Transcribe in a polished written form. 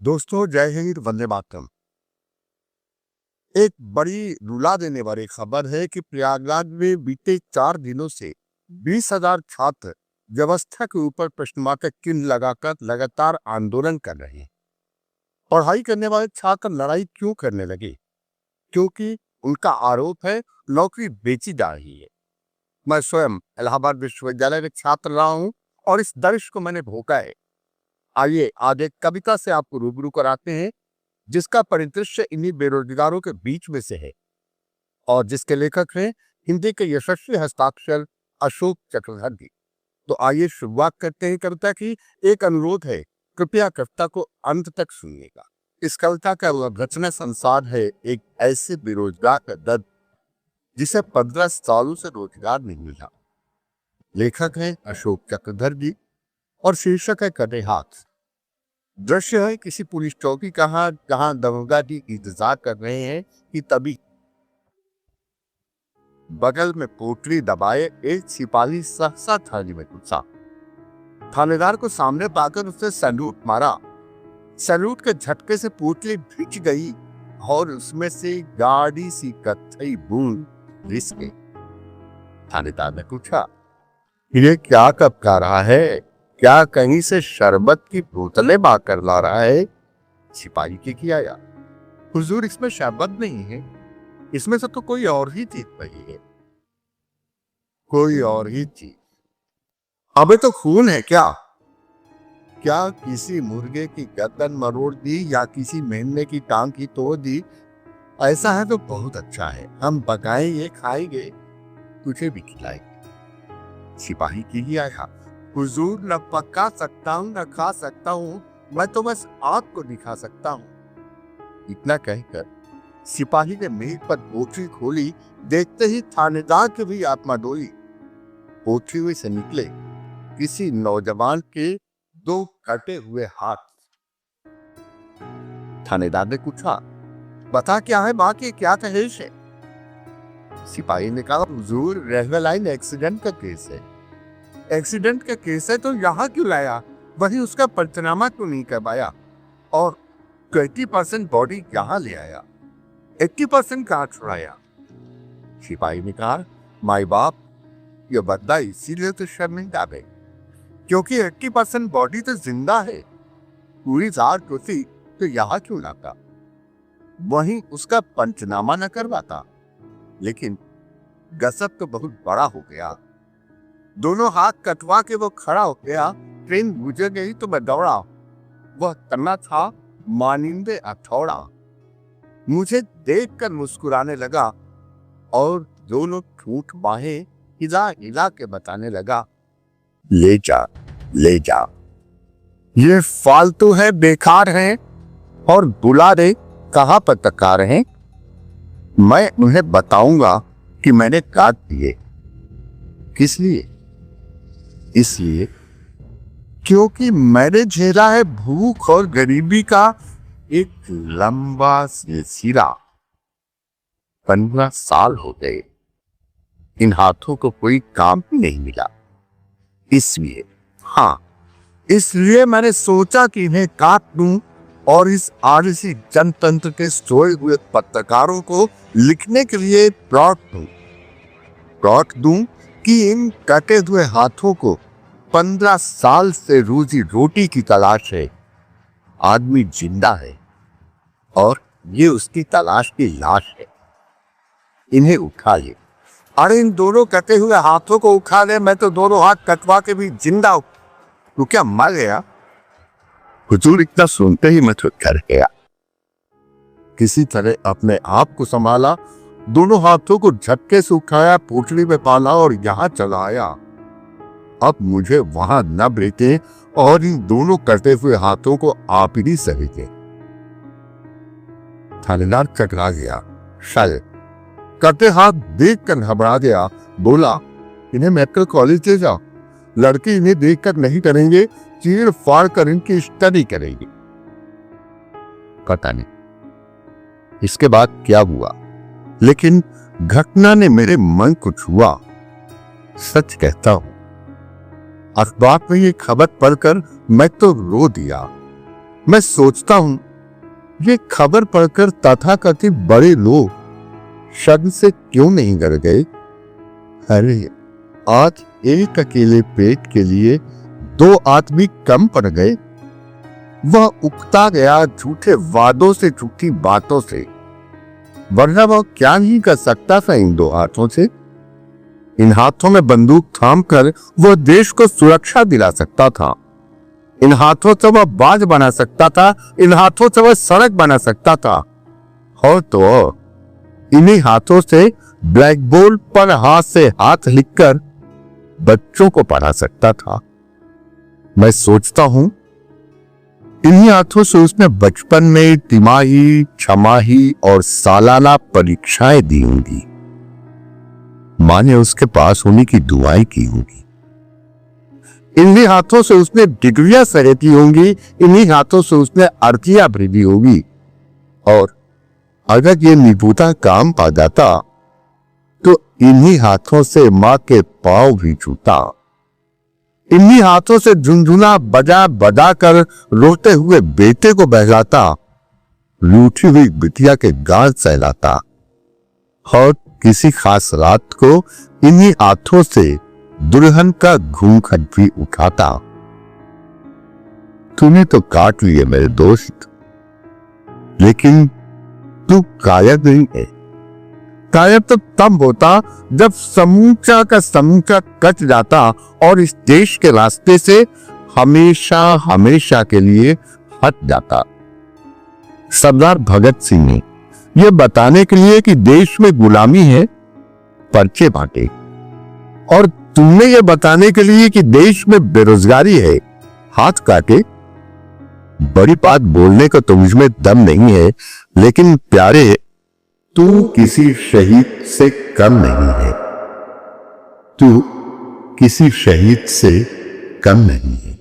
दोस्तों, जय हिंद, वंदे मातरम। एक बड़ी रुला देने वाली खबर है कि प्रयागराज में बीते 4 दिनों से 20,000 छात्र व्यवस्था के ऊपर प्रश्नवाचक चिन्ह लगाकर लगातार आंदोलन कर रहे हैं। पढ़ाई करने वाले छात्र लड़ाई क्यों करने लगे? क्योंकि उनका आरोप है नौकरी बेची जा रही है। मैं स्वयं इलाहाबाद विश्वविद्यालय में छात्र रहा हूं और इस दर्श को मैंने भोगा है। आइए आज एक कविता से आपको रूबरू कराते हैं, जिसका परिदृश्य इन्हीं बेरोजगारों के बीच में से है और जिसके लेखक हैं हिंदी के यशस्वी हस्ताक्षर अशोक चक्रवर्ती। तो आइए शुरुआत करते हैं कविता की। एक अनुरोध है, कृपया कविता को अंत तक सुनिएगा। इस कविता का रचना संसार है एक ऐसे बेरोजगार का दर्द जिसे 15 सालों से रोजगार नहीं मिला। लेखक है अशोक चक्रवर्ती और शीर्षक है कटे हाथ। दृश्य है किसी पुलिस चौकी का, जहां दरोगा जी इंतजार कर रहे हैं कि तभी बगल में पोटली दबाए एक सिपाही सहसा थाने में घुसा। थानेदार को सामने पाकर उसने सैल्यूट मारा। सैल्यूट के झटके से पोटली भिज गई और उसमें से गाढ़ी सी कत्थई बूंद रिस गई। थानेदार ने पूछा, ये क्या कपका रहा है? क्या कहीं से शरबत की बोतलें बाकर ला रहा है? सिपाही के किया या हुजूर, इसमें शरबत नहीं है, इसमें से तो कोई और ही चीज पड़ी है। कोई और ही चीज? अबे तो खून है क्या? क्या किसी मुर्गे की गर्दन मरोड़ दी या किसी मेमने की टांग की तोड़ दी? ऐसा है तो बहुत अच्छा है, हम पकाएंगे, खाएंगे, तुझे भी खिलाएंगे। सिपाही की ही आया, हुजूर, न पका सकता हूँ न खा सकता हूँ, मैं तो बस आग को दिखा सकता हूँ। इतना कहकर सिपाही ने मेज पर पोटली खोली। देखते ही थानेदार की भी आत्मा डोली। पोटली हुई से निकले किसी नौजवान के 2 कटे हुए हाथ। थानेदार ने पूछा, बता क्या है बाकी, क्या कहेश है? सिपाही ने कहा, हुजूर, रेलवे लाइन एक्सीडेंट का केस है। एक्सीडेंट का केस है तो यहाँ क्यों लाया? वही उसका पंचनामा क्यों नहीं करवाया? और 20% बॉडी यहाँ ले आया, 80% कहाँ छुड़ाया? सिपाही ने कहा, माई बाप, ये बंदा इसीलिए तो शर्मिंदा है क्योंकि 80% बॉडी तो जिंदा है। पूरी जात होती तो यहाँ क्यों लाता? वहीं उसका पंचनामा न करवाता। लेकिन गजब तो बहुत बड़ा हो गया। दोनों हाथ कटवा के वो खड़ा हो गया। ट्रेन गुजर गई तो मैं दौड़ा। वह तना था मानिंदे हथौड़ा। मुझे देखकर मुस्कुराने लगा और दोनों ठूठ बाहें हिला हिला के बताने लगा, ले जा, ले जा, ये फालतू है, बेकार है, और बुला दे, कहां पर तकार हैं? मैं उन्हें बताऊंगा कि मैंने काट दिए। किस लिए? इसलिए क्योंकि मैंने झेला है भूख और गरीबी का एक लंबा सिलसिला। 15 साल हो गए, इन हाथों को कोई काम ही नहीं मिला। इसलिए मैंने सोचा कि इन्हें काट दूं और इस आलसी जनतंत्र के सोए हुए पत्रकारों को लिखने के लिए प्लॉट दूं कि इन कटे हुए हाथों को 15 साल से रोजी रोटी की तलाश है। आदमी जिंदा है और ये उसकी तलाश की लाश है। इन्हें उठा ले। अरे इन दोनों कटे हुए हाथों को उठा ले, मैं तो दोनों हाथ कटवा के भी जिंदा हूं। तू क्या मर गया? हुजूर, इतना सुनते ही मैं तो डर गया। किसी तरह अपने आप को संभाला, दोनों हाथों को झटके से उठाया, पोटली में पाला और यहां चला आया। अब मुझे वहां न भेजे और इन दोनों कटे हुए हाथों को आप ही सहेजे। थानेदार चकरा गया। शायद कटे हाथ देखकर घबरा गया। बोला, इन्हें मेडिकल कॉलेज ले जाओ, लड़के इन्हें देखकर नहीं करेंगे, चीर फाड़ कर इनकी स्टडी करेंगे। पता नहीं इसके बाद क्या हुआ, लेकिन घटना ने मेरे मन को छुआ। सच कहता हूं, अखबार में ये खबर पढ़कर मैं तो रो दिया। मैं सोचता हूं ये खबर पढ़कर तथाकथित बड़े लोग शक से क्यों नहीं डर गए। अरे आज एक अकेले पेट के लिए 2 आदमी कम पड़ गए। वह उकता गया झूठे वादों से, झूठी बातों से, वरना वह क्या नहीं कर सकता था इन 2 हाथों से। इन हाथों में बंदूक थामकर वह देश को सुरक्षा दिला सकता था। इन हाथों से वह बाज बना सकता था, इन हाथों से वह सड़क बना सकता था, और तो इन्हीं हाथों से ब्लैक बोर्ड पर हाथ से हाथ लिखकर बच्चों को पढ़ा सकता था। मैं सोचता हूं इन्हीं हाथों से उसने बचपन में तिमाही, छमाही और सालाना परीक्षाएं दी होंगी। मां ने उसके पास होने की दुआएं की होंगी। इन्हीं हाथों से उसने डिग्रियां सहेती होंगी, इन्हीं हाथों से उसने अर्जियां भरी होगी। और अगर ये निपुता काम पा जाता तो इन्हीं हाथों से मां के पांव भी छूता। इन्हीं हाथों से झुनझुना बजा बजा कर रोते हुए बेटे को बहलाता, रूठी हुई बिटिया के गाल सहलाता, और किसी खास रात को इन्हीं हाथों से दुल्हन का घूंघट भी उठाता। तूने तो काट लिए मेरे दोस्त, लेकिन तू कायद नहीं है। कायद तो तब होता जब समूचा का समूचा कट जाता और इस देश के रास्ते से हमेशा हमेशा के लिए हट जाता। सरदार भगत सिंह ने यह बताने के लिए कि देश में गुलामी है, पर्चे बांटे, और तुमने यह बताने के लिए कि देश में बेरोजगारी है, हाथ काटे। बड़ी बात बोलने को तो मुझमें दम नहीं है, लेकिन प्यारे, तू किसी शहीद से कम नहीं है। तू किसी शहीद से कम नहीं है।